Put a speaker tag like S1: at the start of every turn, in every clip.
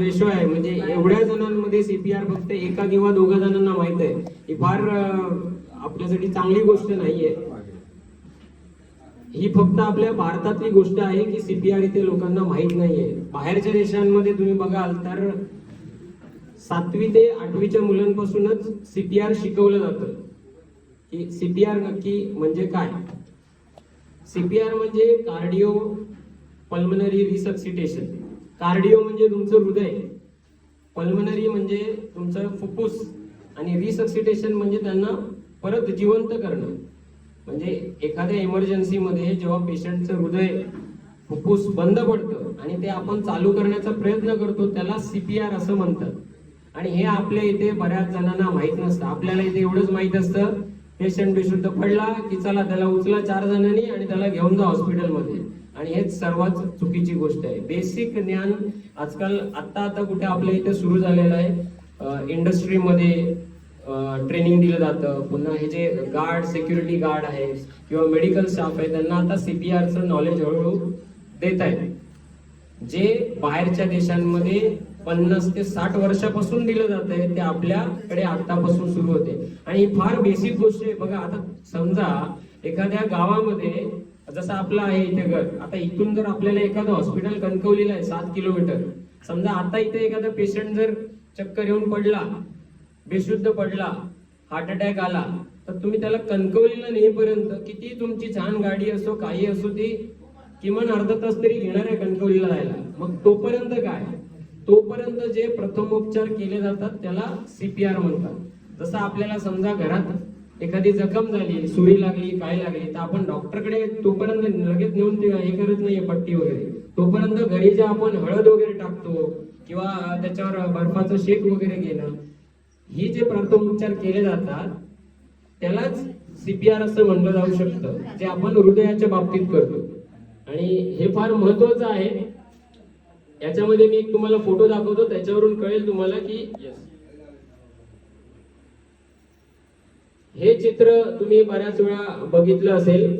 S1: Ratio आहे, म्हणजे एवढ्या जणांमध्ये सीपीआर फक्त एका किंवा दोघा जणांना माहित आहे, ही फार आपल्यासाठी चांगली गोष्ट नाहीये. ही फक्त आपल्या भारतातली गोष्ट आहे की सीपीआर इथे लोकांना माहित नाहीये. बाहेरच्या देशांमध्ये तुम्ही बघाल तर 7वी ते 8वीच्या मुलांपासूनच सीपीआर शिकवलं जातं की सीपीआर नक्की म्हणजे काय. सीपीआर म्हणजे कार्डिओ पल्मनरी रिसक्सिटेशन. कार्डिओ म्हणजे तुमचं हृदय, पल्मनरी म्हणजे तुमचं फुफ्फुस, आणि रिसक्सिटेशन म्हणजे त्यांना परत जिवंत करणं. म्हणजे एखाद्या इमर्जन्सीमध्ये जेव्हा पेशंटचं हृदय फुफ्फुस बंद पडतं आणि ते आपण चालू करण्याचा प्रयत्न करतो त्याला सीपीआर असं म्हणतात. आणि हे आपल्या इथे बऱ्याच जणांना माहित नसतं. आपल्याला इथे एवढंच माहित असतं, पेशंट बेशुद्ध पडला की चला त्याला उचला 4 जणांनी आणि त्याला घेऊन जा हॉस्पिटलमध्ये. आणि हेच सर्वात चुकीची गोष्ट आहे. बेसिक ज्ञान आजकाल आता कुठे आपल्या इथे सुरू झालेलं आहे. इंडस्ट्रीमध्ये ट्रेनिंग दिलं जातं. पुन्हा हे जे गार्ड, सिक्युरिटी गार्ड आहे किंवा मेडिकल स्टाफ आहे त्यांना आता सीपीआरचं नॉलेज हळूहळू देत आहे. जे बाहेरच्या देशांमध्ये 50 ते 60 वर्षापासून दिलं जात आहे ते आपल्याकडे आतापासून सुरू होते. आणि ही फार बेसिक गोष्ट आहे. बघा, आता समजा एखाद्या गावामध्ये जसं आपलं आहे इथे घर, आता इथून जर आपल्याला एखादं हॉस्पिटल कणकवलीला आहे 7 किलोमीटर, समजा आता इथे एखादा पेशंट जर चक्कर येऊन पडला, बेशुद्ध पडला, हार्ट अटॅक आला, तर तुम्ही त्याला कणकवलीला नेईपर्यंत किती तुमची छान गाडी असो काही असो ती किमान अर्धा तास तरी घेणार आहे कणकवलीला जायला. मग तोपर्यंत काय, तोपर्यंत जे प्रथमोपचार केले जातात त्याला सीपीआर म्हणतात. जसं आपल्याला समजा घरात एखादी जखम झाली, सुरी लागली, काय लागली, तर आपण डॉक्टरकडे तोपर्यंत लगेच नेऊन हे करत नाहीये पट्टी वगैरे. तोपर्यंत घरी जे आपण हळद वगैरे टाकतो किंवा त्याच्यावर बर्फाचं शेक वगैरे घेणं, ही जे प्रथमोपचार केले जातात त्यालाच सीपीआर असं म्हणलं जाऊ शकतं, जे आपण हृदयाच्या बाबतीत करतो. आणि हे फार महत्वाचं आहे. याच्यामध्ये मी एक तुम्हाला फोटो दाखवतो, त्याच्यावरून कळेल तुम्हाला की हे चित्र तुम्ही बऱ्याच वेळा बघितलं असेल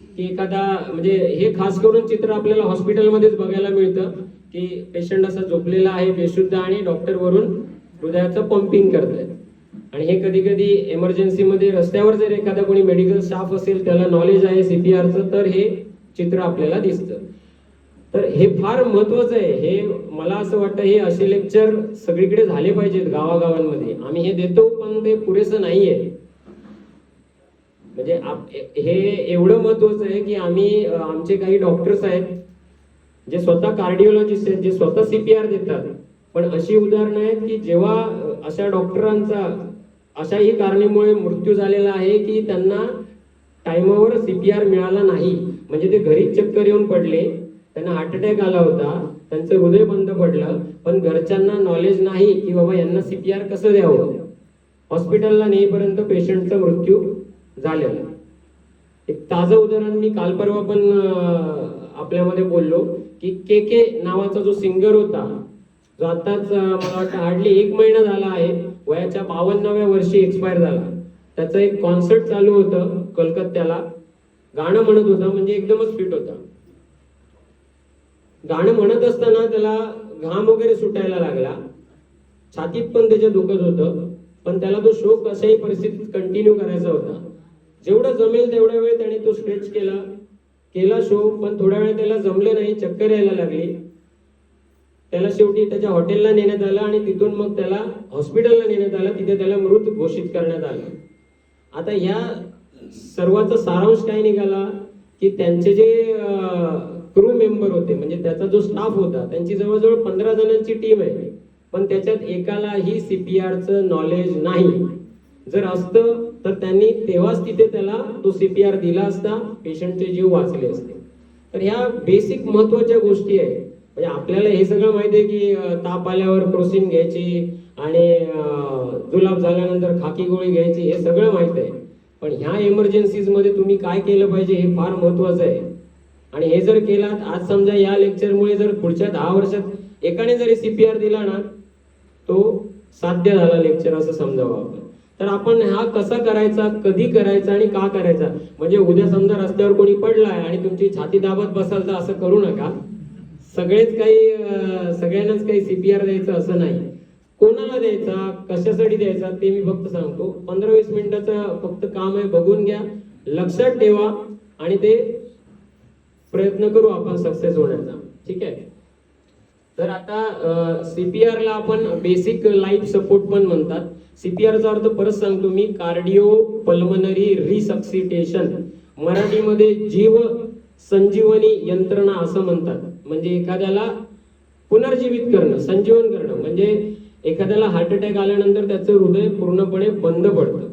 S1: की एखादा, म्हणजे हे खास करून चित्र आपल्याला हॉस्पिटलमध्येच बघायला मिळतं की पेशंट असा झोपलेला आहे बेशुद्ध आणि डॉक्टर वरून हृदयाचं पंपिंग करतायत. आणि हे कधी कधी इमर्जन्सीमध्ये रस्त्यावर जर एखादा कोणी मेडिकल स्टाफ असेल त्याला नॉलेज आहे सीपीआरचं, तर हे चित्र आपल्याला दिसतं. तर हे फार महत्वाचं आहे. हे मला असं वाटतं हे असे लेक्चर सगळीकडे झाले पाहिजेत गावागावांमध्ये. आम्ही हे देतो पण ते पुरेसं नाहीये. म्हणजे हे एवढं महत्वाचं आहे की आम्ही आमचे काही डॉक्टर्स आहेत जे स्वतः कार्डिओलॉजिस्ट आहेत, जे स्वतः सीपीआर देतात. पण अशी उदाहरणं आहेत की जेव्हा अशा डॉक्टरांचा अशाही कारणामुळे मृत्यू झालेला आहे की त्यांना टाइमावर सीपीआर मिळाला नाही. म्हणजे ते घरीच चक्कर येऊन पडले, त्यांना हार्ट अटॅक आला होता, त्यांचं हृदय बंद पडलं, पण घरच्यांना नॉलेज नाही की बाबा यांना सीपीआर कसं द्यावं. हॉस्पिटलला नेईपर्यंत पेशंटचा मृत्यू झालेला. एक ताजं उदाहरण मी काल परवा पण आपल्यामध्ये बोललो की के नावाचा जो सिंगर होता, जो आताच मला वाटतं हार्डली 1 महिना झाला आहे, वयाच्या 52व्या वर्षी एक्सपायर झाला. त्याचं एक कॉन्सर्ट चालू होतं कलकत्त्याला, गाणं म्हणत होता, म्हणजे एकदमच फिट होता. गाणं म्हणत असताना त्याला घाम वगैरे सुटायला लागला, छातीत पण त्याच्या दुखत होतं, पण त्याला तो शो कशाही परिस्थितीत कंटिन्यू करायचा होता. जेवढं जमेल तेवढा वेळ त्याने तो स्ट्रेच केला शो, पण थोड्या वेळ त्याला जमलं नाही, चक्कर यायला लागली. त्याला शेवटी त्याच्या हॉटेलला नेण्यात आलं आणि तिथून मग त्याला हॉस्पिटलला नेण्यात आलं. तिथे त्याला मृत घोषित करण्यात आलं. आता या सर्वाचा सारांश काय निघाला की त्यांचे जे क्रू मेंबर होते, म्हणजे त्याचा जो स्टाफ होता, त्यांची जवळजवळ 15 जणांची टीम आहे, पण त्याच्यात एकालाही सीपीआरचं नॉलेज नाही. जर असतं तर त्यांनी तेव्हाच तिथे त्याला तो सीपीआर दिला असता, पेशंटचे जीव वाचले असते. तर ह्या बेसिक महत्वाच्या गोष्टी आहे. म्हणजे आपल्याला हे सगळं माहिती आहे की ताप आल्यावर क्रोसिन घ्यायची आणि जुलाब झाल्यानंतर खाकी गोळी घ्यायची, हे सगळं माहित आहे. पण ह्या इमर्जन्सीज मध्ये तुम्ही काय केलं पाहिजे हे फार महत्वाचं आहे. आणि हे जर केलात, आज समजा या लेक्चरमुळे जर पुढच्या 10 वर्षात एकाने जरी सीपीआर दिला ना, तो साध्य झाला लेक्चर असं समजावं आपण. तर आपण हा कसा करायचा, कधी करायचा आणि का करायचा. म्हणजे उद्या समजा रस्त्यावर कोणी पडलाय आणि तुमची छाती दाबत बसाल तर असं करू नका. सगळेच काही सगळ्यांनाच काही सीपीआर द्यायचं असं नाही. कोणाला द्यायचा, कशासाठी द्यायचा ते मी फक्त सांगतो. 15-20 मिनिटाचं फक्त काम आहे, बघून घ्या, लक्षात ठेवा आणि ते प्रयत्न करू आपण सक्सेस होण्याचा. ठीक आहे. तर आता सीपीआर ला आपण बेसिक लाईफ सपोर्ट पण म्हणतात. सीपीआरचा अर्थ परत सांगतो मी, कार्डिओ पल्मनरी रिसक्सिटेशन, मराठीमध्ये जीव संजीवनी यंत्रणा असं म्हणतात. म्हणजे एखाद्याला पुनर्जीवित करणं, संजीवन करणं. म्हणजे एखाद्याला हार्ट अटॅक आल्यानंतर त्याचं हृदय पूर्णपणे बंद पडतं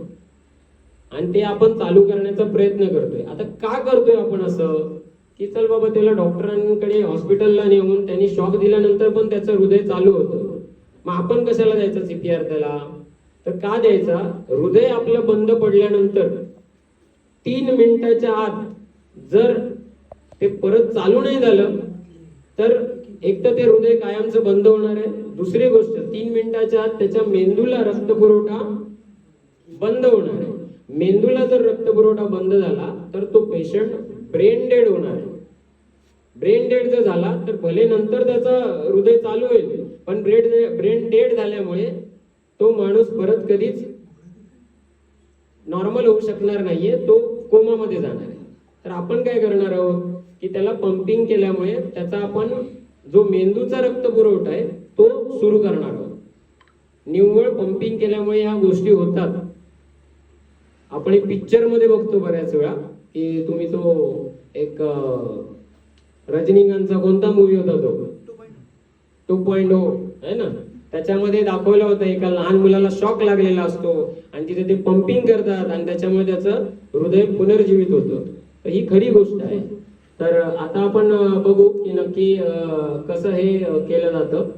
S1: आणि ते आपण चालू करण्याचा प्रयत्न करतोय. आता का करतोय आपण असं, की चल बाबा त्याला डॉक्टरांकडे हॉस्पिटलला नेऊन त्यांनी शॉक दिल्यानंतर पण त्याचं हृदय चालू होतं. मग आपण कशाला द्यायचा सीपीआर त्याला, तर का द्यायचा, हृदय आपलं बंद पडल्यानंतर 3 मिनिटाच्या आत जर ते परत चालू नाही झालं तर एक तर ते हृदय कायमचं बंद होणार आहे. दुसरी गोष्ट, 3 मिनिटाच्या आत त्याच्या मेंदूला रक्तपुरवठा बंद होणार आहे. मेंदूला जर रक्तपुरवठा बंद झाला तर तो पेशंट ब्रेन डेड होणार आहे. ब्रेन डेड जर झाला तर भले नंतर त्याचा हृदय चालू होईल, पण ब्रेन डेड झाल्यामुळे तो माणूस परत कधीच नॉर्मल होऊ शकणार नाहीये, तो कोमामध्ये जाणार आहे. तर आपण काय करणार आहोत की त्याला पंपिंग केल्यामुळे त्याचा आपण जो मेंदूचा रक्त पुरवठा आहे तो सुरू करणार आहोत. निव्वळ पंपिंग केल्यामुळे ह्या गोष्टी होतात. आपण एक पिक्चर मध्ये बघतो बऱ्याच वेळा की तुम्ही तो एक रजनीकांतचा कोणता मूवी होता तो 2.0 आहे ना, त्याच्यामध्ये दाखवलं होतं एका लहान मुलाला शॉक लागलेला असतो आणि तिथे ते पंपिंग करतात आणि त्याच्यामुळे त्याचं हृदय पुनर्जीवित होतं. तर ही खरी गोष्ट आहे. तर आता आपण बघू की नक्की कसं हे केलं जातं.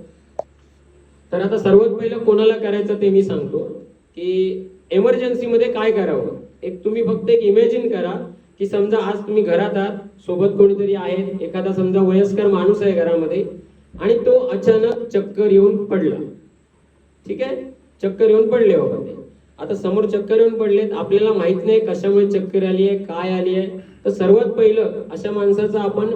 S1: तर आता सर्वात पहिलं कोणाला करायचं ते मी सांगतो की एमर्जन्सी मध्ये काय करावं. एक तुम्ही फक्त एक इमॅजिन करा की समजा आज तुम्ही घरात आहात, सोबत कोणीतरी आहे, एखादा समजा वयस्कर माणूस आहे घरामध्ये आणि तो अचानक चक्कर येऊन पडला. ठीक आहे, चक्कर येऊन पडले बाबा ते. आता समोर चक्कर येऊन पडलेत, आपल्याला माहित नाही कशामुळे चक्कर आली आहे, काय आली आहे. तर सर्वात पहिलं अशा माणसाचं आपण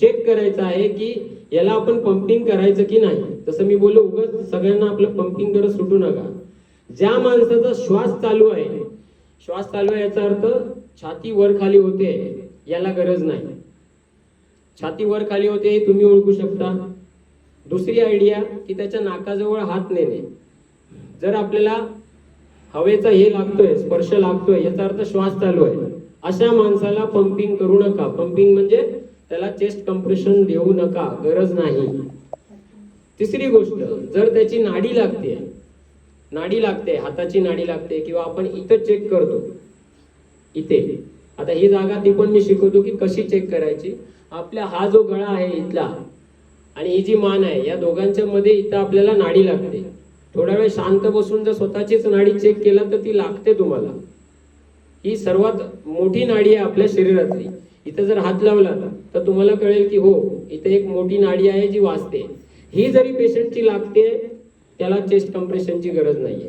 S1: चेक करायचं आहे की याला आपण पंपिंग करायचं की नाही. तसं मी बोललो, उगाच सगळ्यांना आपलं पंपिंग करत सुटू नका. ज्या माणसाचा श्वास चालू आहे याचा अर्थ छाती वर खाली होते, याला गरज नाही. छाती वर खाली होते हे तुम्ही ओळखू शकता. दुसरी आयडिया की त्याच्या नाकाजवळ हात नेणे. जर आपल्याला हवेचा हे लागतोय, स्पर्श लागतोय, याचा अर्थ श्वास चालू आहे. अशा माणसाला पंपिंग करू नका. पंपिंग म्हणजे त्याला चेस्ट कंप्रेशन देऊ नका, गरज नाही. तिसरी गोष्ट, जर त्याची नाडी लागते, हाताची नाडी लागते किंवा आपण इथं चेक करतो, इथे, आता ही जागा ती पण मी शिकवतो की कशी चेक करायची. आपल्या हा जो गळा आहे इथला आणि ही जी मान आहे, या दोघांच्या मध्ये इथं आपल्याला नाडी लागते. थोडा वेळ शांत बसून जर स्वतःचीच नाडी चेक केला तर ती लागते तुम्हाला. ही सर्वात मोठी नाडी आहे आपल्या शरीरातली. इथं जर हात लावला तर तुम्हाला कळेल की हो, इथे एक मोठी नाडी आहे जी वाजते. ही जरी पेशंटची लागते, त्याला चेस्ट कंप्रेशनची गरज नाहीये.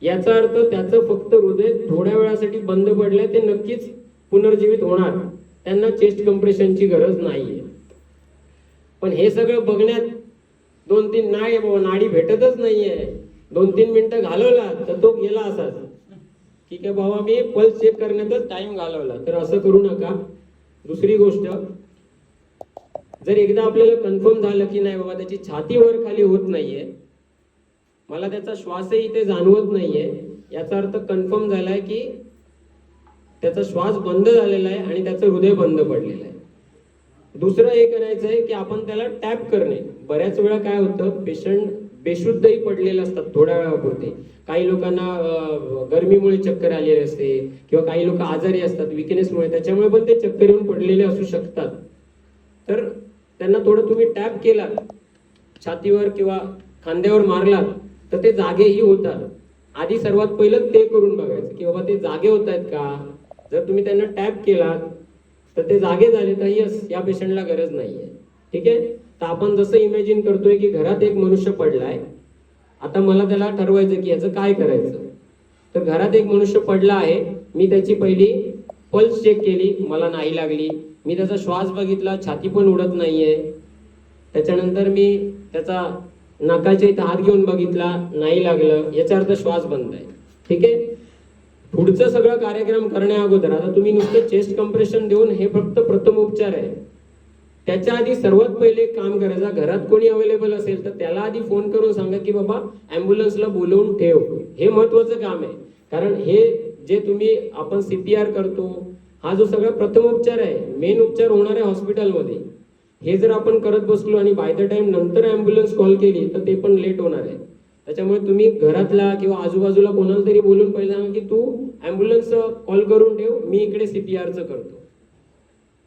S1: याचा अर्थ त्याचं फक्त हृदय थोड्या वेळासाठी बंद पडलंय, ते नक्कीच पुनर्जीवित होणार, त्यांना चेस्ट कंप्रेशनची गरज नाहीये. पण हे सगळं बघण्यात 2-3 नाही बाबा, नाडी भेटतच नाहीये, 2-3 मिनिटं घालवला तर तो गेला असाच. ठीक आहे बाबा, मी पल्स चेक करण्यातच टाइम घालवला. तर असं करू नका. दुसरी गोष्ट, जर एकदा आपल्याला कन्फर्म झालं की नाही बाबा त्याची छाती वर खाली होत नाहीये, मला त्याचा श्वासही इथे जाणवत नाहीये, याचा अर्थ कन्फर्म झालाय की त्याचा श्वास बंद झालेला आहे आणि त्याचं हृदय बंद पडलेलं आहे. दुसरं हे करायचं आहे की आपण त्याला टॅप करणे. बऱ्याच वेळा काय होतं, पेशंट बेशुद्धही पडलेले असतात थोड्या वेळापुरते. काही लोकांना गरमीमुळे चक्कर आलेली असते किंवा काही लोक आजारी असतात विकनेसमुळे, त्याच्यामुळे पण ते चक्कर येऊन पडलेले असू शकतात. तर त्यांना थोडं तुम्ही टॅप केलात, छातीवर किंवा खांद्यावर मारलात तर ते जागेही होतात. आधी सर्वात पहिलं ते करून बघायचं की बाबा ते जागे होत आहेत का. जर तुम्ही त्यांना टॅप केलात तर ते जागे झाले तर यस, या पेशंटला गरज नाहीये. ठीक आहे. तर आपण जसं इमॅजिन करतोय की घरात एक मनुष्य पडलाय, आता मला त्याला ठरवायचं की याचं काय करायचं. तर घरात एक मनुष्य पडला आहे, मी त्याची पहिली पल्स चेक केली, मला नाही लागली. मी त्याचा श्वास बघितला, छाती पण उडत नाहीये. त्याच्यानंतर मी त्याचा नाकाच्या इथं हात घेऊन बघितला, नाही लागलं, याचा अर्थ श्वास बंद आहे. ठीक आहे. पुढचं सगळं कार्यक्रम करण्या अगोदर आता तुम्ही नुसतं चेस्ट कम्प्रेशन देऊन हे फक्त प्रथमोपचार आहे. त्याच्या आधी सर्वात पहिले एक काम करायचं, घरात कोणी अवेलेबल असेल तर त्याला आधी फोन करून सांगा की बाबा ॲम्ब्युलन्सला बोलवून ठेव. हे महत्वाचं काम आहे. कारण हे जे तुम्ही आपण CPR करतो, हा जो सगळा प्रथमोपचार आहे, मेन उपचार होणार आहे हॉस्पिटलमध्ये. हे जर आपण करत बसलो आणि बाय द टाइम नंतर ॲम्ब्युलन्स कॉल केली तर ते पण लेट होणार आहे. त्याच्यामुळे तुम्ही घरातला किंवा आजूबाजूला कोणाला तरी बोलून पहिले सांगा की तू ॲम्ब्युलन्स कॉल करून ठेव, मी इकडे CPRचं करतो.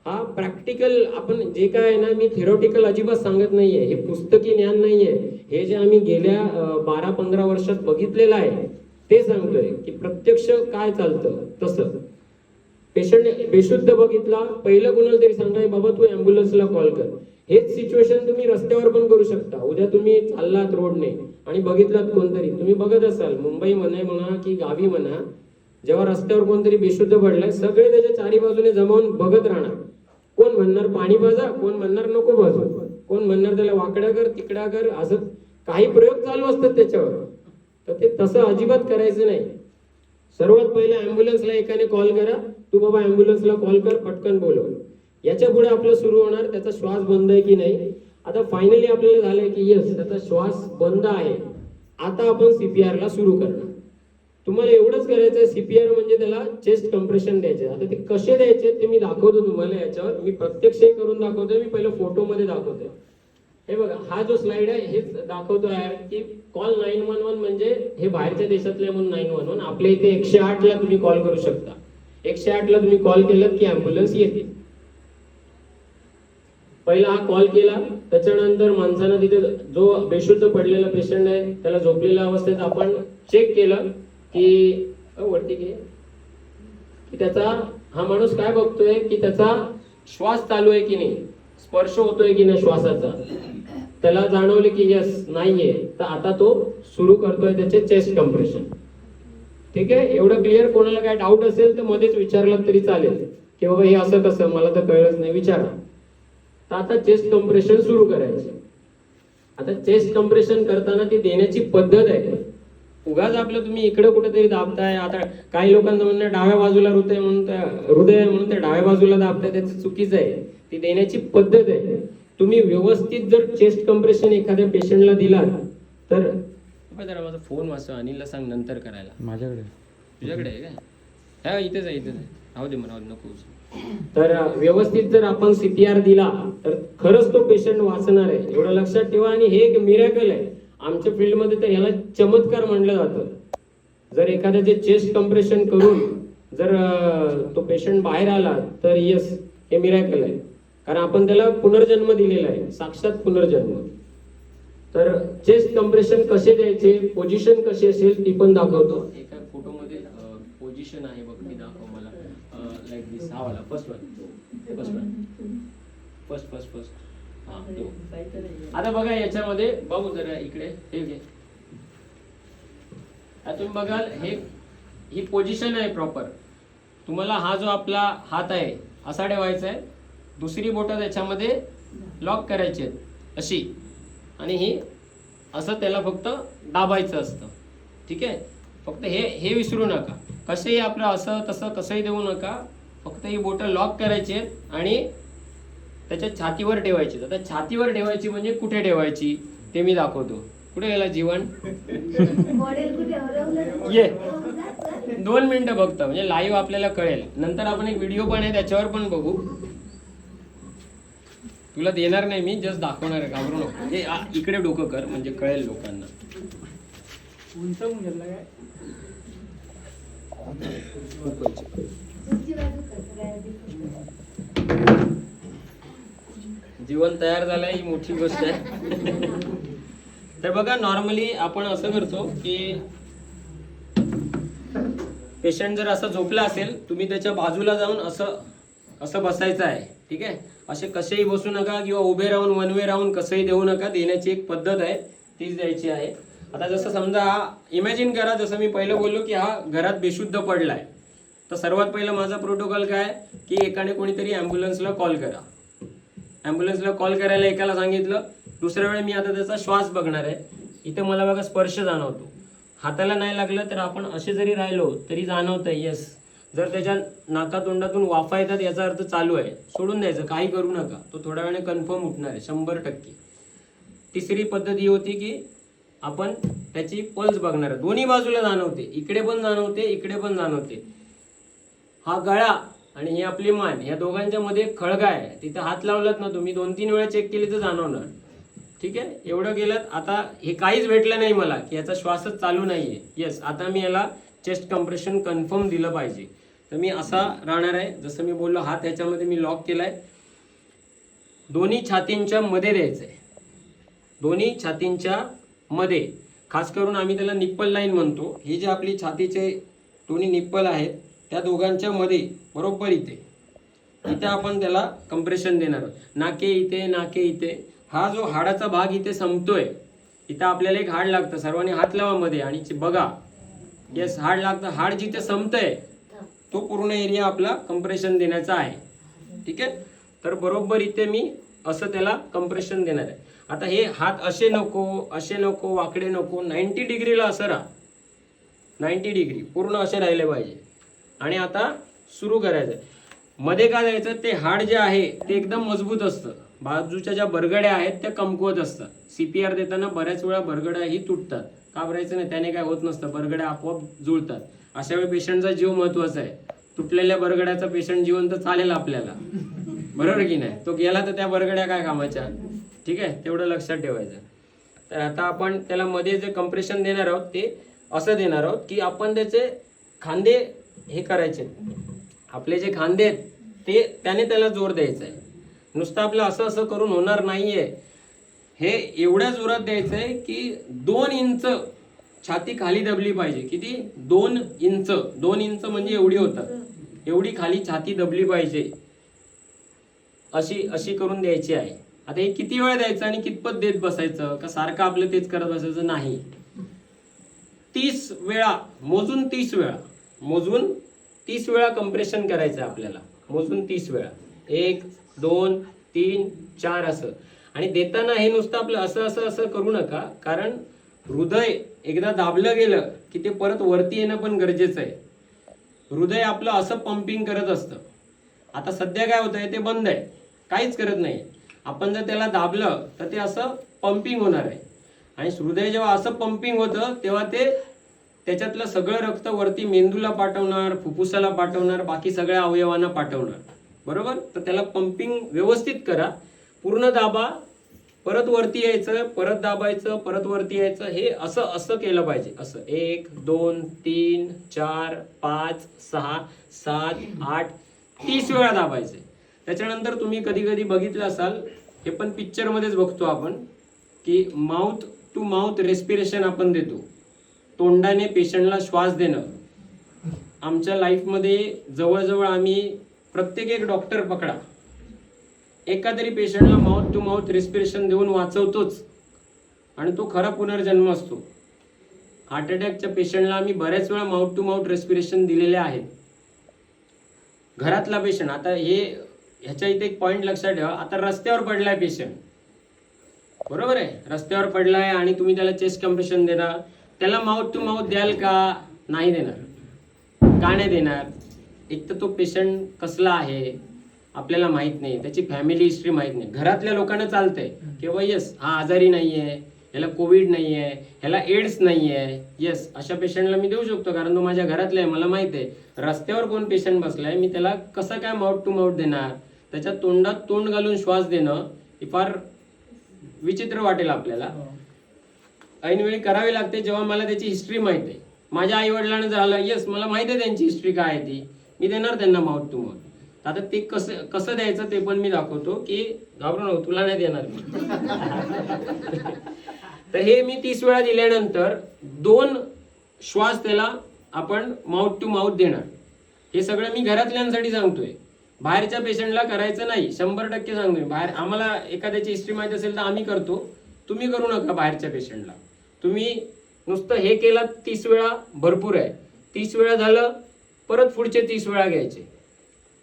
S1: हा प्रॅक्टिकल आपण जे काय आहे ना, मी थेरॉटिकल अजिबात सांगत नाहीये, हे पुस्तकी ज्ञान नाहीये. हे जे आम्ही गेल्या 12-15 वर्षात बघितलेलं आहे ते सांगतोय की प्रत्यक्ष काय चालतं. तसं पेशंट बेशुद्ध बघितला, पहिलं कुणाला तरी सांगा बाबा तू ॲम्ब्युलन्सला कॉल कर. हेच सिच्युएशन तुम्ही रस्त्यावर पण करू शकता. उद्या तुम्ही चाललात रोडने आणि बघितलात कोणतरी, तुम्ही बघत असाल मुंबई म्हणा की गावी म्हणा, जेव्हा रस्त्यावर कोणतरी बेशुद्ध पडलाय, सगळे त्याच्या चारी बाजूने जमावून बघत राहणार. कोण म्हणणार पाणी भाजा, कोण म्हणणार नको भाजू, कोण म्हणणार त्याला वाकड्या कर तिकड्या कर, असं काही प्रयोग चालू असतात त्याच्यावर. तर ते तसं अजिबात करायचं नाही. सर्वात पहिले ॲम्ब्युलन्सला एकाने कॉल करा, तू बाबा ॲम्ब्युलन्सला कॉल कर, पटकन बोलव. याच्या पुढे आपलं सुरू होणार त्याचा श्वास बंद आहे की नाही. आता फायनली आपल्याला झालंय की येस त्याचा श्वास बंद आहे. आता आपण CPR ला सुरू करणार. तुम्हाला एवढंच करायचंय, CPR म्हणजे त्याला चेस्ट कम्प्रेशन द्यायचे. आता ते कसे द्यायचे ते मी दाखवतो तुम्हाला याच्यावर. मी प्रत्यक्ष करून दाखवतोय, मी पहिलं फोटोमध्ये दाखवतोय. हे बघा, हा जो स्लाइड आहे हेच दाखवतो आहे की कॉल 911 म्हणजे हे बाहेरच्या देशातले म्हणून 911. आपल्या इथे 108 ला तुम्ही कॉल करू शकता. 108 ला तुम्ही कॉल केलं की ॲम्ब्युलन्स येते. पहिला हा कॉल केला, त्याच्यानंतर माणसानं तिथे जो बेशुद्ध पडलेला पेशंट आहे त्याला झोपलेल्या अवस्थेत आपण चेक केलं की वरती घे की त्याचा हा माणूस काय बघतोय की त्याचा श्वास चालू आहे की नाही, स्पर्श होतोय की नाही श्वासाचा. त्याला जाणवले की यस नाहीये, तर आता तो सुरू करतोय त्याचे चेस्ट कम्प्रेशन. ठीक आहे. एवढं क्लिअर. कोणाला काय डाऊट असेल तर मध्येच विचारलं तरी चालेल की बाबा हे असं कसं, मला तर कळलंच नाही, विचारा. तर आता चेस्ट कम्प्रेशन सुरू करायचे. आता चेस्ट कम्प्रेशन करताना ती देण्याची पद्धत आहे. उगाच आपलं तुम्ही इकडे कुठेतरी दाबताय. आता काही लोकांचं म्हणणं डाव्या बाजूला हृदय म्हणून त्या डाव्या बाजूला दाबताय, त्याचं चुकीचं आहे. ती देण्याची पद्धत आहे. तुम्ही व्यवस्थित जर चेस्ट कम्प्रेशन एखाद्या पेशंटला दिला तर जरा माझा फोन वाचव, अनिलला सांग नंतर करायला.
S2: माझ्याकडे.
S1: तुझ्याकडे आहे काय? हा इथेच आहे, इथेच आहे. राहू दे मला, नको. तर व्यवस्थित जर आपण CPR दिला तर खरंच तो पेशंट वाचणार आहे, एवढं लक्षात ठेवा. आणि हे एक मिरेकल आहे आमच्या फील्डमध्ये, तर ह्याला चमत्कार म्हणलं जातं. जर एखाद्याचे चेस्ट कम्प्रेशन करून जर तो पेशंट बाहेर आला तर येस हे मिरेकल आहे. कारण आपण त्याला पुनर्जन्म दिलेला आहे, साक्षात पुनर्जन्म. तर चेस्ट कम्प्रेशन कसे द्यायचे, पोझिशन कशी असेल ती पण दाखवतो. एका फोटोमध्ये पोझिशन आहे बघ, ती दाखव मला. लाईक दिस, हा वाला फर्स्ट हा तो. आता बघा याच्यामध्ये बघू जरा इकडे, हे घे. आता तुम्ही बघाल ही पोझिशन आहे प्रॉपर. तुम्हाला हा जो आपला हात आहे असा ठेवायचा आहे, दुसरी बोटं त्याच्यामध्ये लॉक करायची आहेत अशी, आणि ही असं त्याला फक्त दाबायचं असतं. ठीक आहे. फक्त हे विसरू नका. कसेही आपलं असं तसं कसंही देऊ नका. फक्त ही बोटं लॉक करायची आहेत आणि त्याच्या छातीवर ठेवायची. आता छातीवर ठेवायची म्हणजे कुठे ठेवायची ते मी दाखवतो. कुठे गेला जीवन? ये 2 मिनिटं बघता म्हणजे लाईव्ह आपल्याला कळेल. नंतर आपण एक व्हिडिओ पण आहे त्याच्यावर पण बघू. तुला देणार नाही मी, जस्ट दाखवणार आहे, घाबरू नको. हे इकडे डोकं कर म्हणजे कळेल लोकांना. जीवन तयार झालंय ही मोठी गोष्ट आहे. तर बघा, नॉर्मली आपण असं करतो की पेशंट जर असं झोपला असेल, तुम्ही त्याच्या बाजूला जाऊन असं बसायचं आहे. ठीक आहे. असे कसेही बसू नका किंवा उभे राहून वन वे राहून कसंही देऊ नका. देण्याची एक पद्धत आहे, तीच द्यायची आहे. आता जसं समजा इमॅजिन करा, जसं मी पहिलं बोललो की हा घरात बेशुद्ध पडलाय, तर सर्वात पहिलं माझा प्रोटोकॉल काय की एकाने कोणीतरी ॲम्ब्युलन्सला कॉल करा. ॲम्ब्युलन्सला कॉल करायला एकाला सांगितलं, दुसऱ्या वेळी मी आता त्याचा श्वास बघणार आहे. इथे मला बघा स्पर्श जाणवतो. हाताला नाही लागलं तर आपण असे जरी राहिलो तरी जाणवतंय. येस, जर त्याच्या नाकातोंडातून वाफा येतात याचा अर्थ चालू आहे. सोडून द्यायचं, काही करू नका. तो थोड्या वेळाने कन्फर्म उठणार आहे 100%. तिसरी पद्धत ही होती की आपण त्याची पल्स बघणार. दोन्ही बाजूला जाणवते, इकडे पण जाणवते, इकडे पण जाणवते. हा गळा आणि ही आपली मान, या दोघांच्या मध्ये खळगा आहे. तिथे हात लावलात ना तुम्ही, 2-3 वेळा चेक केली तर जाणवणार. ठीक आहे, एवढं केलं. आता हे काहीच भेटलं नाही मला की याचा श्वासच चालू नाहीये. येस, आता मी याला चेस्ट कम्प्रेशन कन्फर्म दिलं पाहिजे. तर मी असा राहणार आहे, जसं मी बोललो, हात ह्याच्यामध्ये मी लॉक केलाय. दोन्ही छातींच्या मध्ये द्यायचंय, दोन्ही छातींच्या मध्ये. खास करून आम्ही त्याला निप्पल लाईन म्हणतो. ही जी आपली छातीचे दोन्ही निप्पल आहेत त्या दोघांच्या मध्ये, बरोबर इथे आपण त्याला कम्प्रेशन देणार. नाके इथे, नाके इथे. हा जो हाडाचा भाग इथे संपतोय, इथं आपल्याला एक हाड लागतं. सर्वांनी हात लावा मध्ये आणि बघा. येस, हाड लागतं. हाड जिथे संपतंय तो पूर्ण एरिया आपला कम्प्रेशन देण्याचा आहे. ठीक आहे, तर बरोबर इथे मी असं त्याला कम्प्रेशन देणार आहे. आता हे हात असे नको, असे नको, वाकडे नको, 90 डिग्रीला असं राहा. 90 डिग्री पूर्ण असे राहिले पाहिजे. आणि आता सुरू करायचं. मध्ये काय द्यायचं, ते हाड जे आहे ते एकदम मजबूत असतं. बाजूच्या ज्या बरगड्या आहेत त्या कमकुवत असतात. CPR देताना बऱ्याच वेळा बरगड्या ही तुटतात. घाबरायचं नाही, त्याने काय होत नसतं, बरगड्या आपोआप जुळतात. अशा वेळी पेशंटचा जीव महत्वाचा आहे. तुटलेल्या बरगड्याचा पेशंट जिवंत चालेल आपल्याला, बरोबर की नाही? तो गेला तर त्या बरगड्या काय कामाच्या. ठीक आहे, तेवढं लक्षात ठेवायचं. तर आता आपण त्याला मध्ये जे कम्प्रेशन देणार आहोत ते असं देणार आहोत की आपण त्याचे खांदे हे करायचे. आपले जे खांदे आहेत ते त्याने त्याला जोर द्यायचा आहे. नुसतं आपलं असं असं करून होणार नाहीये. हे एवढ्या जोरात द्यायचं आहे की 2 इंच छाती खाली दबली पाहिजे. किती? 2 इंच. 2 इंच म्हणजे एवढी होतात, एवढी खाली छाती दबली पाहिजे. अशी अशी करून द्यायची आहे. आता हे किती वेळा द्यायचं आणि कितपत देत बसायचं का सारखं आपलं तेच करत बसायचं नाही. 30 वेळा मोजून, 30 वेळा मोजून, 30 वेळा कम्प्रेशन करायचं आपल्याला. मोजून 30 वेळा. 1 2 3 4 असं. आणि देताना हे नुसतं आपलं असं असं असं करू नका, कारण हृदय एकदा दाबलं गेलं की ते परत वरती येणं पण गरजेचं आहे. हृदय आपलं असं पंपिंग करत असतं. आता सध्या काय होतंय, ते बंद आहे, काहीच करत नाही. आपण जर त्याला दाबलं तर ते असं पंपिंग होणार आहे. आणि हृदय जेव्हा असं पंपिंग होतं तेव्हा ते त्याच्यातलं सगळं रक्त वरती मेंदूला पाठवणार, फुफ्फुसाला पाठवणार, बाकी सगळ्या अवयवांना पाठवणार. बरोबर? तर त्याला पंपिंग व्यवस्थित करा. पूर्ण दाबा, परत वरती यायचं, परत दाबायचं, परत वरती यायचं. हे असं असं केलं पाहिजे. असं 1 2 3 4 5 6 7 8 30 वेळा दाबायचे. त्याच्यानंतर तुम्ही कधी कधी बघितलं असाल, हे पण पिक्चर मध्येच बघतो आपण, की माउथ टू माउथ रेस्पिरेशन आपण देतो. तोंडाने पेशंटला श्वास देणं. आमच्या लाईफमध्ये जवळजवळ आम्ही प्रत्येक एक डॉक्टर पकडा, एका तरी पेशंटला माउथ टू माउथ रेस्पिरेशन देऊन वाचवतोच. आणि तो खरा पुनर्जन्म असतो. हार्ट अटॅकच्या पेशंटला आम्ही बऱ्याच वेळा माउथ टू माउथ रेस्पिरेशन दिलेले आहेत. घरातला पेशंट, आता हे ह्याच्या इथे एक पॉइंट लक्षात ठेवा. आता रस्त्यावर पडलाय पेशंट, बरोबर आहे, रस्त्यावर पडलाय आणि तुम्ही त्याला चेस्ट कम्प्रेशन देणार, त्याला माउथ टू माउथ द्याल का? नाही देणार. का नाही देणार? एक तर तो पेशंट कसला आहे आपल्याला माहित नाही, त्याची फॅमिली हिस्ट्री माहित नाही. घरातल्या लोकांना चालतंय की बाबा येस हा आजारी नाहीये, याला कोविड नाहीये, ह्याला एड्स नाहीये, येस अशा पेशंटला मी देऊ शकतो, कारण तो माझ्या घरातला आहे, मला माहित आहे. रस्त्यावर कोण पेशंट बसलाय, मी त्याला कसं काय माउथ टू माउथ देणार? त्याच्या तोंडात तोंड घालून श्वास देणं हे फार विचित्र वाटेल आपल्याला. ऐनवेळी करावी लागते जेव्हा मला त्याची हिस्ट्री माहित आहे. माझ्या आई वडिलांना झालं, येस मला माहिती आहे त्यांची हिस्ट्री काय आहे, ती मी देणार त्यांना माउथ टू माउथ. आता ते कसं कसं द्यायचं ते पण मी दाखवतो, की घाबरू नको, तुला नाही देणार मी. तर हे मी 30 वेळा दिल्यानंतर 2 श्वास त्याला आपण माउथ टू माउथ देणार. हे सगळं मी घरातल्यांसाठी सांगतोय, बाहेरच्या पेशंटला करायचं नाही. 100% सांगतोय. बाहेर आम्हाला एखाद्याची हिस्ट्री माहिती असेल तर आम्ही करतो, तुम्ही करू नका. बाहेरच्या पेशंटला तुम्ही नुसतं हे केलं 30 वेळा भरपूर आहे. 30 वेळा झालं, परत पुढचे 30 वेळा घ्यायचे.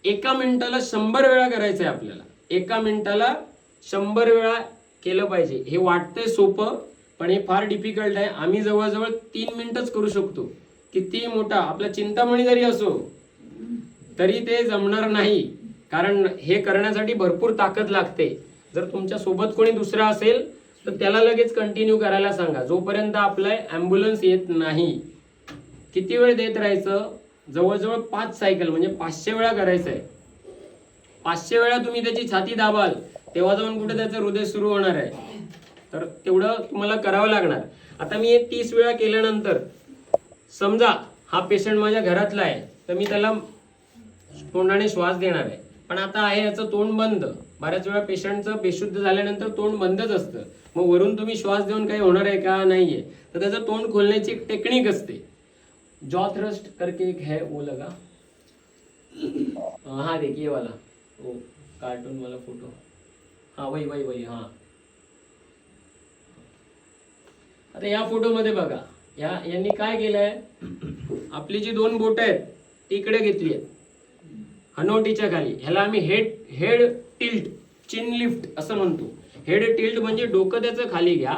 S1: 1 मिनिटाला 100 वेळा करायचंय आपल्याला. 1 मिनिटाला 100 वेळा केलं पाहिजे. हे वाटतंय सोपं, पण हे फार डिफिकल्ट आहे. आम्ही जवळजवळ 3 मिनिटच करू शकतो. किती मोठा आपला चिंतामणी जरी असो तरी ते जमणार नाही, कारण हे करण्यासाठी भरपूर ताकद लागते. जर तुमच्या सोबत कोणी दुसरा असेल तर त्याला लगेच कंटिन्यू करायला सांगा, जोपर्यंत आपला ॲम्ब्युलन्स येत नाही. किती वेळ देत राहायचं? जवळजवळ 5 सायकल म्हणजे 500 वेळा करायचं आहे. 500 वेळा तुम्ही त्याची छाती दाबाल तेव्हा जाऊन कुठे त्याचं हृदय सुरू होणार आहे. तर तेवढं तुम्हाला करावं लागणार. आता मी हे 30 वेळा केल्यानंतर समजा हा पेशंट माझ्या घरातला आहे, तर मी त्याला तोंडाने श्वास देणार आहे. पण आता आहे याचं तोंड बंद. बऱ्याच वेळा पेशंटचं बेशुद्ध झाल्यानंतर तोंड बंदच असतं. मग वरून तुम्ही श्वास देऊन काही होणार आहे का? नाहीये. तर त्याचं तोंड खोलण्याची एक टेक्निक असते. जॉ थ्रस्ट करके एक है, वो लगा, हाँ देखिए वाला, वो कार्टून वाला फोटो, हाँ वही वही वही, हाँ. आता या फोटो मध्ये बघा, यांनी काय केलंय, आपली जी 2 बोट आहेत ती इकडे घेतली आहेत हनवटीच्या खाली. ह्याला आम्ही हेड टिल्ट चिन लिफ्ट असं म्हणतो. हेड टिल्ट म्हणजे डोकं त्याचं खाली घ्या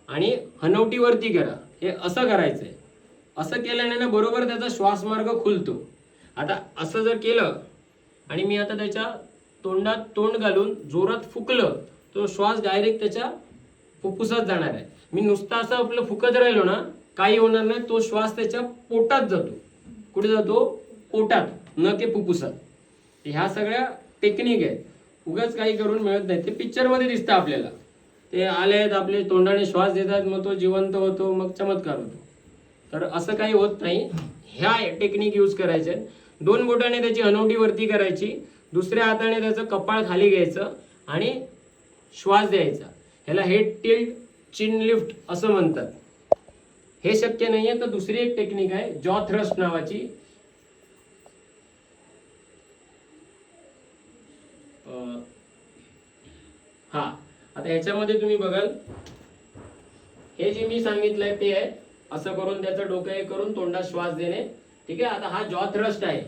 S1: आणि हनवटी वरती करा. हे असं करायचंय. असं केल्याने ना बरोबर त्याचा श्वासमार्ग खुलतो. आता असं जर केलं आणि मी आता त्याच्या तोंडात तोंड घालून जोरात फुकलं, तो श्वास डायरेक्ट त्याच्या फुफ्फुसात जाणार आहे. मी नुसतं असं आपलं फुकत राहिलो ना, काही होणार नाही. तो श्वास त्याच्या पोटात जातो. कुठे जातो? पोटात, न की फुफ्फुसात. ह्या सगळ्या टेक्निक आहेत. उगाच काही करून मिळत नाही. ते पिक्चर मध्ये दिसतं आपल्याला. ते आलेत आपले तोंडाने श्वास देतात, मग तो जिवंत होतो, मग चमत्कार होतो. तर असं काही होत नाही. ह्या टेक्निक यूज करायचे. 2 बोटाने त्याची हनवटी वरती करायची, दुसऱ्या हाताने त्याचं कपाळ खाली घ्यायचं आणि श्वास द्यायचा. ह्याला हेड टिल्ट चिन लिफ्ट असं म्हणतात. हे शक्य नाहीये तर दुसरी एक टेक्निक आहे जॉ थ्रस्ट नावाची. हा, आता ह्याच्यामध्ये तुम्ही बघाल, हे जे मी सांगितलंय ते आहे. असं करून त्याचं डोकं हे करून तोंडात श्वास देणे. ठीक आहे. आता हा जॉ थ्रस्ट आहे.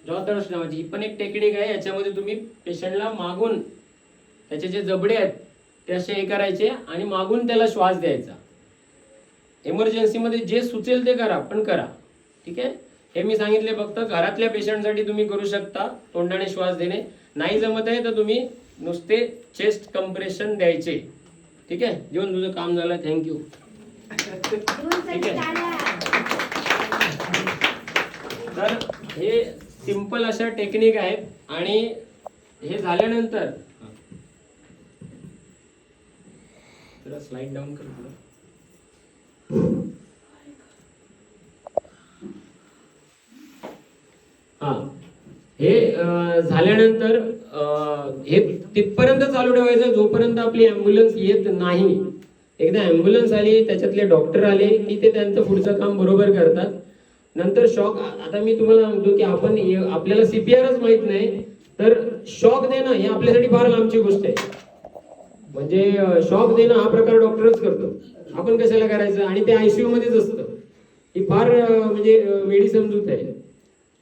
S1: जॉ थ्रस्ट नावाची ही पण एक टेक्निक आहे. याच्यामध्ये तुम्ही पेशंटला मागून त्याचे जे जबडे आहेत ते असे हे करायचे आणि मागून त्याला श्वास द्यायचा. इमर्जन्सीमध्ये जे सुचेल ते करा, पण करा. ठीक आहे. हे मी सांगितले फक्त घरातल्या पेशंटसाठी तुम्ही करू शकता. तोंडाने श्वास देणे नाही जमत आहे तर तुम्ही नुसते चेस्ट कंप्रेशन द्यायचे. ठीक आहे. जेवण तुझं काम झालं. थँक्यू. ठीक आहे. तर हे सिंपल अशा टेक्निक आहेत. आणि हे झाल्यानंतर जरा स्लाइड डाऊन कर. हा, हे झाल्यानंतर हे तिथपर्यंत चालू ठेवायचं जोपर्यंत आपली ॲम्ब्युलन्स येत नाही. एकदा ॲम्ब्युलन्स आली, त्याच्यातले डॉक्टर आले की ते त्यांचं पुढचं काम बरोबर करतात. नंतर शॉक, आता मी तुम्हाला सांगतो की आपण आपल्याला CPRच माहित नाही तर शॉक देणं हे आपल्यासाठी फार लांबची गोष्ट आहे. म्हणजे शॉक देणं हा प्रकार डॉक्टरच करतो, आपण कशाला करायचं. आणि ते ICU मध्येच असतं. ही फार म्हणजे वेडी समजूत आहे.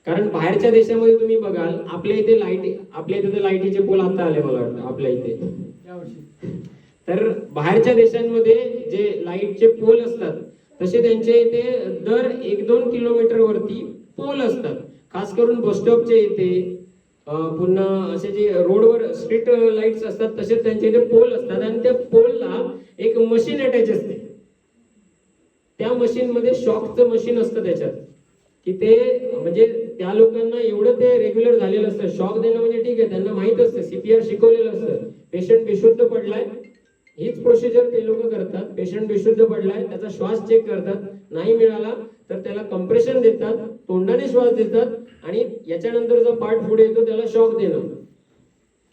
S1: कारण बाहेरच्या देशामध्ये तुम्ही बघाल, आपल्या इथे लाईटीचे पोल आता आले मला वाटतं आपल्या इथे. तर बाहेरच्या देशांमध्ये जे लाईटचे पोल असतात तसे त्यांच्या इथे दर 1-2 किलोमीटर वरती पोल असतात. खास करून बस स्टॉपच्या इथे, पुन्हा असे जे रोडवर स्ट्रीट लाईट्स असतात तसेच त्यांच्या इथे पोल असतात. आणि त्या पोलला एक मशीन अटॅच असते. त्या मशीन मध्ये शॉकचं मशीन असतं त्याच्यात, की ते म्हणजे त्या लोकांना एवढं ते रेग्युलर झालेलं असतं. शॉक देणं म्हणजे ठीक आहे, त्यांना माहित असतं, CPR शिकवलेलं असतं. पेशंट बेशुद्ध पडलाय, हीच प्रोसिजर ते लोक करतात. पेशंट बेशुद्ध पडलाय, त्याचा श्वास चेक करतात, नाही मिळाला तर त्याला कंप्रेशन देतात, तोंडाने श्वास देतात आणि याच्यानंतर जो पार्ट पुढे येतो त्याला शॉक देणं.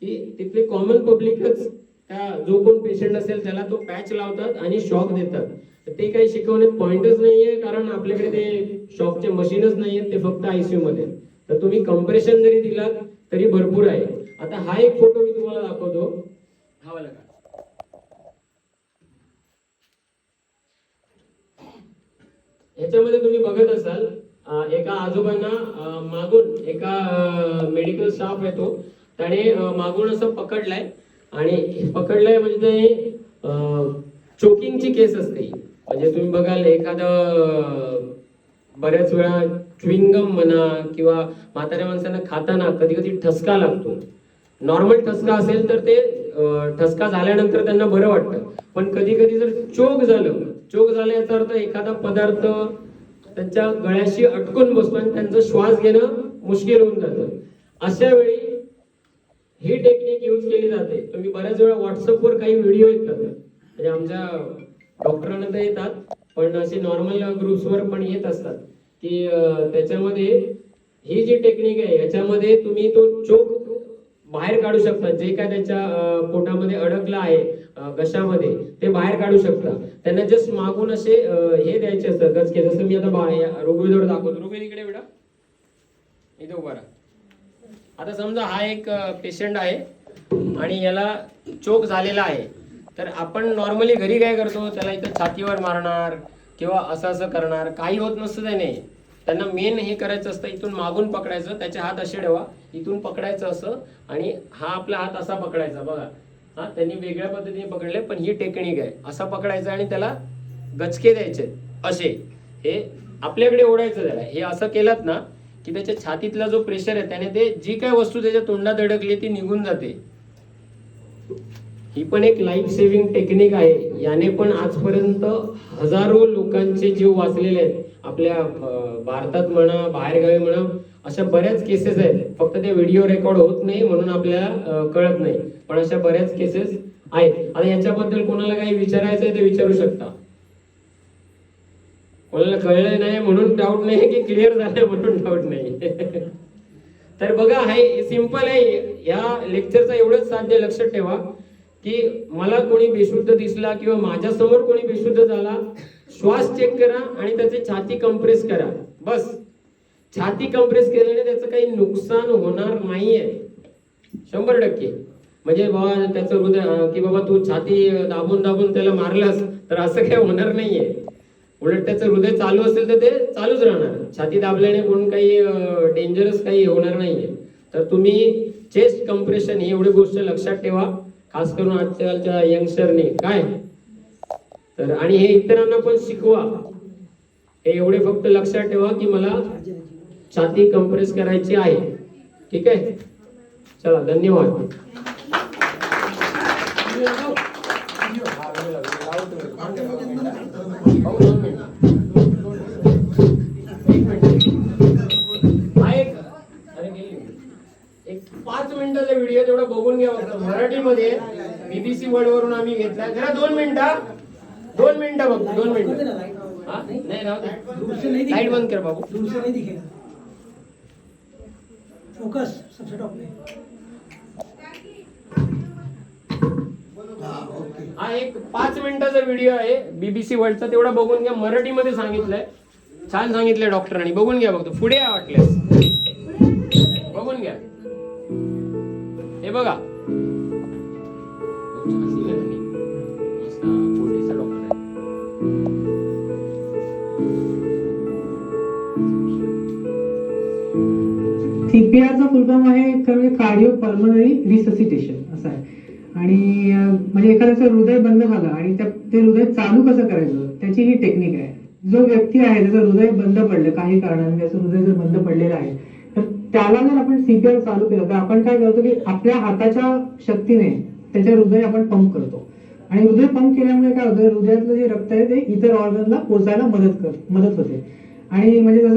S1: की तिथले कॉमन पब्लिकच त्या जो कोण पेशंट असेल त्याला तो पॅच लावतात आणि शॉक देतात. ते काही शिकवण्यात पॉइंटच नाहीये, कारण आपल्याकडे ते शॉकचे मशीनच नाहीये, ते फक्त ICU मध्ये. तर तुम्ही कंप्रेशन जरी दिलात तरी भरपूर आहे. आता हा एक फोटो मी तुम्हाला दाखवतो. हा वाला का, ह्याच्यामध्ये तुम्ही बघत असाल एका आजोबांना मागून एका मेडिकल स्टाफ येतो, त्याने मागून असं पकडलाय आणि पकडलंय म्हणजे ते चोकिंगची केस असते. म्हणजे तुम्ही बघाल एखादं बऱ्याच वेळा च्युइंगम म्हणा किंवा म्हाताऱ्या माणसांना खाताना कधी कधी ठसका लागतो. नॉर्मल ठसका असेल तर ते ठसका झाल्यानंतर त्यांना बरं वाटतं, पण कधी कधी जर चोक झालं याचा अर्थ एखादा पदार्थ त्यांच्या गळ्याशी अटकून बसतो आणि त्यांचा श्वास घेणं मुश्किल होऊन जातं. अशा वेळी ही टेक्निक यूज केली जाते. तुम्ही बऱ्याच वेळा व्हॉट्सअपवर काही व्हिडिओ येतात, म्हणजे आमच्या डॉक्टरांना तर येतात, पण असे नॉर्मल ग्रुप्सवर पण येत असतात की त्याच्यामध्ये ही जी टेक्निक आहे याच्यामध्ये तुम्ही तो चोक बाहेर काढू शकता. जे काय त्याच्या पोटामध्ये अडकलं आहे घशामध्ये ते बाहेर काढू शकता. त्यांना जस्ट मागून असे हे द्यायचे असतात गचके. जसं मी आता ऋग्वेदावर दाखवतो. ऋग्वेद इकडे बेटा, इथे उभा राहा. आता समजा हा एक पेशंट आहे आणि याला चोक झालेला आहे, तर आपण नॉर्मली घरी काय करतो, त्याला इथं छातीवर मारणार किंवा असं असं करणार, काही होत नसतं त्याने. त्यांना मेन हे करायचं असतं, इथून मागून पकडायचं, त्याचे हात असे ठेवा, इथून पकडायचं असं, आणि हा आपला हात असा पकडायचा. बघा हा त्यांनी वेगळ्या पद्धतीने पकडले, पण ही टेक्निक आहे. असा पकडायचा आणि त्याला गचके द्यायचे असे. हे आपल्याकडे ओढायचं त्याला. हे असं केलं ना की त्याच्या छातीतला जो प्रेशर आहे त्याने ते जी काय वस्तू त्याच्या तोंडात अडकली ती निघून जाते. ही पण एक लाईफ सेव्हिंग टेक्निक आहे. याने पण आजपर्यंत हजारो लोकांचे जीव वाचलेले आहेत. आपल्या भारतात म्हणा, बाहेरगावी म्हणा, अशा बऱ्याच केसेस आहेत. फक्त ते व्हिडिओ रेकॉर्ड होत नाही म्हणून आपल्याला कळत नाही, पण अशा बऱ्याच केसेस आहेत. आता याच्याबद्दल कोणाला काही विचारायचं आहे ते विचारू शकता. कोणाला कळलं नाही म्हणून डाऊट नाही की क्लिअर झालं म्हणून डाऊट नाही. तर बघा, हे सिंपल आहे. या लेक्चरचा एवढंच साध्य लक्षात ठेवा की मला कोणी बेशुद्ध दिसला किंवा माझ्या समोर कोणी बेशुद्ध झाला, श्वास चेक करा आणि त्याची छाती कंप्रेस करा. बस, छाती कंप्रेस केल्याने त्याचं काही नुकसान होणार नाहीये 100%. म्हणजे बाबा त्याचं हृदय की बाबा तू छाती दाबून दाबून त्याला मारलास तर असं काही होणार नाहीये. उलट त्याचं हृदय चालू असेल तर ते चालूच राहणार. छाती दाबल्याने कोण काही डेंजरस काही होणार नाहीये. तर तुम्ही चेस्ट कंप्रेशन ही एवढी गोष्ट लक्षात ठेवा, खास करून आजकालच्या यंगस्टरने काय तर. आणि हे इतरांना पण शिकवा. हे एवढे फक्त लक्षात ठेवा की मला छाती कंप्रेस करायची आहे. ठीक आहे, चला धन्यवाद. एक 5 मिनिटाचा व्हिडिओ तेवढा बघून घ्या फक्त. मराठीमध्ये बीबीसी वर्ल्ड वरून आम्ही घेतलाय. जरा 2 मिनिटं बघ, 2 मिनिटं. नाही राहू दे, लाईट बंद कर बाबू.
S2: फोकस सबसे टॉप में.
S1: हा एक 5 मिनिटाचा व्हिडिओ आहे बीबीसी वर्ल्डचा, तेवढा बघून घ्या. मराठीमध्ये सांगितलंय, छान सांगितलंय डॉक्टरांनी. बघून घ्या फक्त. पुढे या वाटल्यास बघून घ्या. हे बघा,
S2: सीपीआरचा फुल फॉर्म आहे कार्डिओ पल्मनरी रिससिटेशन असं आहे. आणि म्हणजे एखाद्याचं हृदय बंद झालं आणि ते हृदय चालू कसं करायचं त्याची ही टेक्निक आहे. जो व्यक्ती आहे त्याचं हृदय बंद पडलं काही कारणाने, त्याचं हृदय जर बंद पडलेलं आहे तर त्याला जर आपण सीपीआर चालू केलं तर आपण काय करतो की आपल्या हाताच्या शक्तीने त्याचे हृदय आपण पंप करतो. आणि हृदय पंप केल्यामुळे काय होतं, हृदयातलं जे रक्त आहे ते इतर ऑर्गनला पोचायला मदत होते. आणि म्हणजे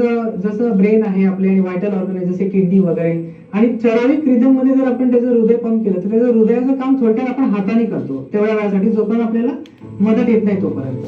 S2: जसं ब्रेन आहे आपले आणि व्हायटल ऑर्गन आहे जसे किडनी वगैरे, आणि ठराविक रिदम मध्ये जर आपण त्याचं हृदय पंप केलं तर त्याचं हृदयाचं काम थोडक्यात आपण हाताने करतो तेवढ्या वेळासाठी, जोपर्यंत आपल्याला मदत येत नाही तोपर्यंत.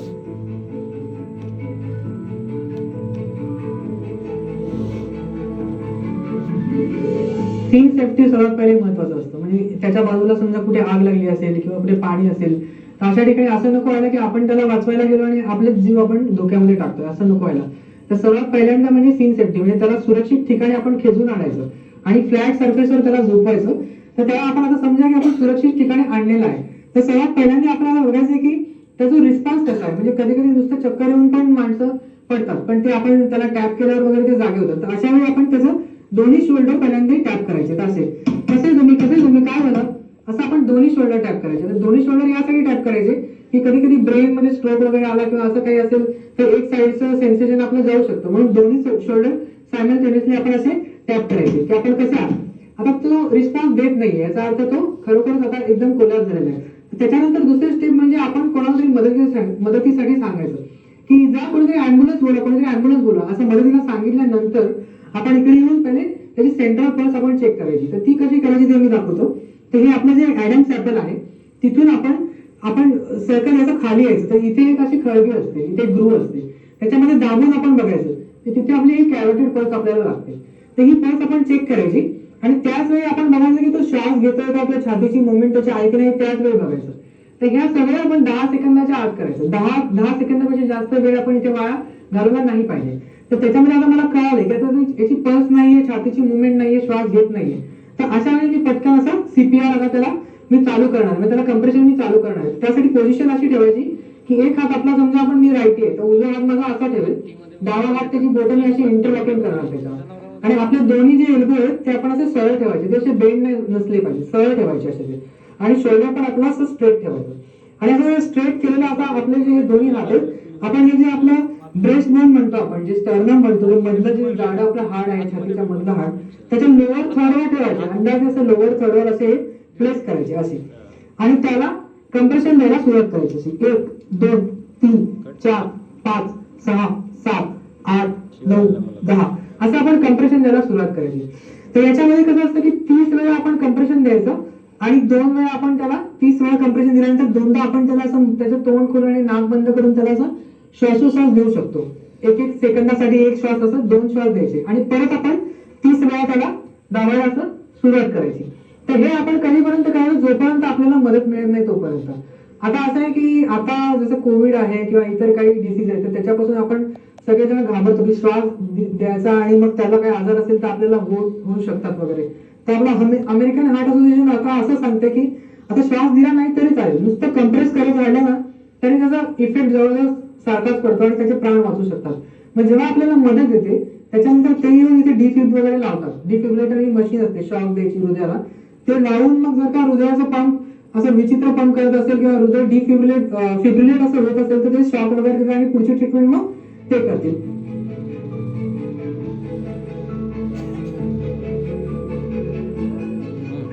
S2: सीन सेफ्टी सर्वात पहिले महत्वाचं असतं. म्हणजे त्याच्या बाजूला समजा कुठे आग लागली असेल किंवा कुठे पाणी असेल तर अशा ठिकाणी असं नको व्हायला की आपण त्याला वाचवायला गेलो आणि आपलेच जीव आपण धोक्यामध्ये टाकतोय, असं नको व्हायला. तर सर्वात पहिल्यांदा म्हणजे सीन सेफ्टी, म्हणजे त्याला सुरक्षित ठिकाणी आपण खेचून आणायचं आणि फ्लॅट सरफेसवर त्याला झोपवायचं. तर तेव्हा आपण आता समजा की आपण सुरक्षित ठिकाणी आणलेलं आहे, तर सर्वात पहिल्यांदा आपल्याला बघायचं की त्याचा रिस्पॉन्स कसा आहे. म्हणजे कधी कधी नुसतं चक्कर येऊन पण माणसं पडतात, पण ते आपण त्याला टॅप केल्यावर वगैरे ते जागे होतात. तर अशा वेळी आपण त्याचं दोन्ही शोल्डर पहिल्यांदा टॅप करायचे. कसे तुम्ही काय झालं असं आपण दोन्ही शोल्डर टॅप करायचे. तर दोन्ही शोल्डर यासाठी टॅप करायचे की कधी कधी ब्रेन मध्ये स्ट्रोक वगैरे आला किंवा असं काही असेल तर एक साईडचं सेन्सेशन आपलं जाऊ शकतं. म्हणून दोन्ही शोल्डर सायमल्टेनियसली आपण असे टॅप करायचे की आपण कसं आहे. आता तो रिस्पॉन्स देत नाहीये याचा अर्थ तो खरोखरच आता एकदम कोलॅप्स झालेला आहे. त्याच्यानंतर दुसरी स्टेप म्हणजे आपण कोणाला तरी मदतीसाठी सांगायचं की जा कोणीतरी ऍम्ब्युलन्स बोला असं मदतीला सांगितल्यानंतर आपण इकडे येऊन पहिले त्याची सेंट्रल पल्स आपण चेक करायची. तर ती कशी करायची ते मी दाखवतो. तर हे आपलं जे ऍडम्स ऍपल आहे तिथून आपण सर्कल याचं खाली यायचं. तर इथे एक अशी खळगी असते, इथे ग्रू असते, त्याच्यामध्ये दाबून आपण बघायचं तर तिथे आपली ही कॅरोटिड पल्स आपल्याला लागते. तर ही पल्स आपण चेक करायची आणि त्याच वेळी आपण बघायचं की तो श्वास घेतोय का आपल्या छातीची मुवमेंट त्याची आहे की नाही त्याच वेळी बघायचं. तर ह्या सगळ्या आपण 10 सेकंदाच्या आत करायचं. 10 सेकंदापेक्षा जास्त वेळ आपण इथे वाया घालवला नाही पाहिजे. तर त्याच्यामध्ये आता मला कळालंय की आता याची पल्स नाहीये, छातीची मुवमेंट नाहीये, श्वास घेत नाहीये. तर अशा वेळी मी पटकन असा सीपीआर आता त्याला मी चालू करणार, त्याला कंप्रेशन मी चालू करणार. त्यासाठी पोझिशन अशी ठेवायची की एक हात आपला समजा आपण मी राईटी आहे तर उजवा हात माझा असा ठेवेल, डावा हात त्याची बोटाने अशी इंटरलॉकिंग करणार त्याच्यावर आणि आपले दोन्ही जे एल्बो आहेत ते आपण असे सरळ ठेवायचे. ते असे बेंड नसले पाहिजे, सरळ ठेवायचे असे ते. आणि शोल्डर पण आपला असं स्ट्रेट ठेवायचं. आणि असं स्ट्रेट केलेलं आता आपले जे दोन्ही हात आहेत आपण हे जे आपलं ब्रेस्ट बोन म्हणतो आपण जे स्टर्नम म्हणतो मधलं जे जाडं आपलं हाड आहे छातीच्या मधलं हाड त्याच्या लोअर थर्डवर ठेवायचे. अंदाजे असं लोअर थर्डवर असे प्लेस करायचे असे आणि त्याला कंप्रेशन द्यायला सुरुवात करायची अशी 1 2 3 4 5 6 7 8 9 10 असं आपण कंप्रेशन द्यायला सुरुवात करायची. तर याच्यामध्ये कसं असतं की 30 वेळा आपण कंप्रेशन द्यायचं आणि 2 वेळा आपण त्याला 30 वेळा कंप्रेशन दिल्यानंतर दोनदा आपण त्याला असं त्याचं तोंड खोलून आणि नाक बंद करून त्याला असं श्वासोश्वास देऊ शकतो. एक सेकंदासाठी एक श्वास असं 2 श्वास द्यायचे आणि परत आपण 30 वेळा त्याला दाबायला असं सुरुवात करायची. तर हे आपण कधीपर्यंत करायचं जोपर्यंत आपल्याला मदत मिळत नाही तोपर्यंत. आता असं आहे की आता जसं कोविड आहे किंवा इतर काही डिसीज आहेत तर त्याच्यापासून आपण सगळेजण घाबरतो की श्वास द्यायचा आणि मग त्याला काही आजार असेल तर आपल्याला होऊ शकतात वगैरे. तर आपला अमेरिकन हार्ट असोसिएशन आता असं सांगते की आता श्वास दिला नाही तरी चालेल, नुसतं कंप्रेस करत राहिलं ना तरी त्याचा इफेक्ट जवळजवळ सारखाच पडतो आणि त्याचे प्राण वाचू शकतात. मग जेव्हा आपल्याला मदत येते त्याच्यानंतर ते येऊन इथे डिफिब वगैरे लावतात. डिफिब्रिलेटर ही मशीन असते शॉक द्यायची हृदयाला, ते लावून मग जर का हृदयाचं पंप असं विचित्र पंप करत असेल किंवा हृदय फिब्रिलेट असं होत असेल तर ते शॉक वगैरे देतात आणि पुढची ट्रीटमेंट मग ते करतील.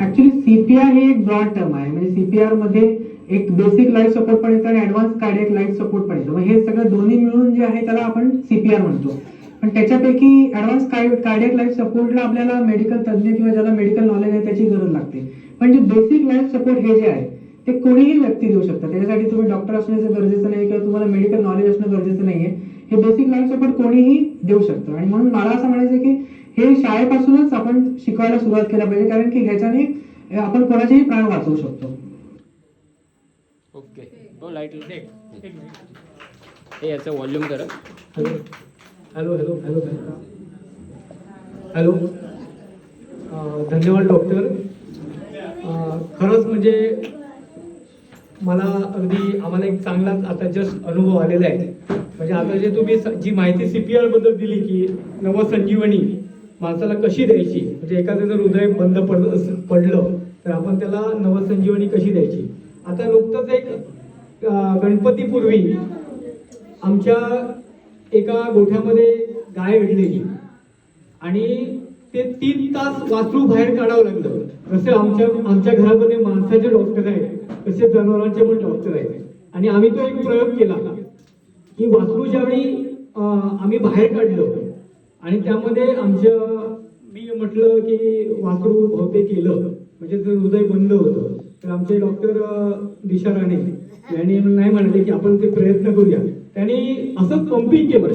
S2: ऍक्च्युली सीपीआर हे एक ब्रॉड टर्म आहे. म्हणजे सीपीआर मध्ये एक बेसिक लाईफ सपोर्ट पण येतं आणि ऍडव्हान्स कार्डियक लाईफ सपोर्ट पण येतं. मग हे सगळं दोन्ही मिळून जे आहे त्याला आपण सीपीआर म्हणतो. पण त्याच्यापैकी ऍडव्हान्स कार्डियक लाईफ सपोर्टला आपल्याला मेडिकल तज्ञ किंवा ज्याला मेडिकल नॉलेज आहे त्याची गरज लागते. पण जे बेसिक लाईफ सपोर्ट हे जे आहे ते कोणीही व्यक्ती देऊ शकतात. त्याच्यासाठी तुम्ही डॉक्टर असण्याचं गरजेचं नाही किंवा तुम्हाला मेडिकल नॉलेज असणं गरजेचं नाहीये. हे बेसिक लाईफ सपोर्ट कोणीही देऊ शकतं. आणि म्हणून मला असं म्हणायचं की हे शाळेपासूनच आपण शिकवायला सुरुवात केला पाहिजे कारण की ह्याच्याने आपण कोणाचेही प्राण वाचवू शकतो.
S1: ओके हो लाईट हे याचं व्हॉल्यूम करा.
S3: हॅलो हॅलो हॅलो हॅलो धन्यवाद डॉक्टर. खरंच म्हणजे मला अगदी आम्हाला एक चांगलाच आता जस्ट अनुभव आलेला आहे. म्हणजे आता जे तुम्ही जी माहिती सीपीआर बद्दल दिली की नवसंजीवनी माणसाला कशी द्यायची, म्हणजे एखादं जर हृदय बंद पडलं तर आपण त्याला नवसंजीवनी कशी द्यायची. आता नुकतंच एक गणपतीपूर्वी आमच्या एका गोठ्यामध्ये गाय अडलेली आणि ते 3 तास वासरू बाहेर काढावं लागलं. जसे आमच्या घरामध्ये माणसाचे डॉक्टर आहेत तसे जनावरांचे पण डॉक्टर आहेत. आणि आम्ही तो एक प्रयोग केला की वासरू ज्यावेळी आम्ही बाहेर काढलं आणि त्यामध्ये मी म्हटलं की वासरू बहुतेक केलं म्हणजे जर हृदय बंद होतं तर आमचे डॉक्टर दिशा राणे यांनी नाही म्हणाले की आपण ते प्रयत्न करूया. त्यांनी असंच पंपिंग केलं.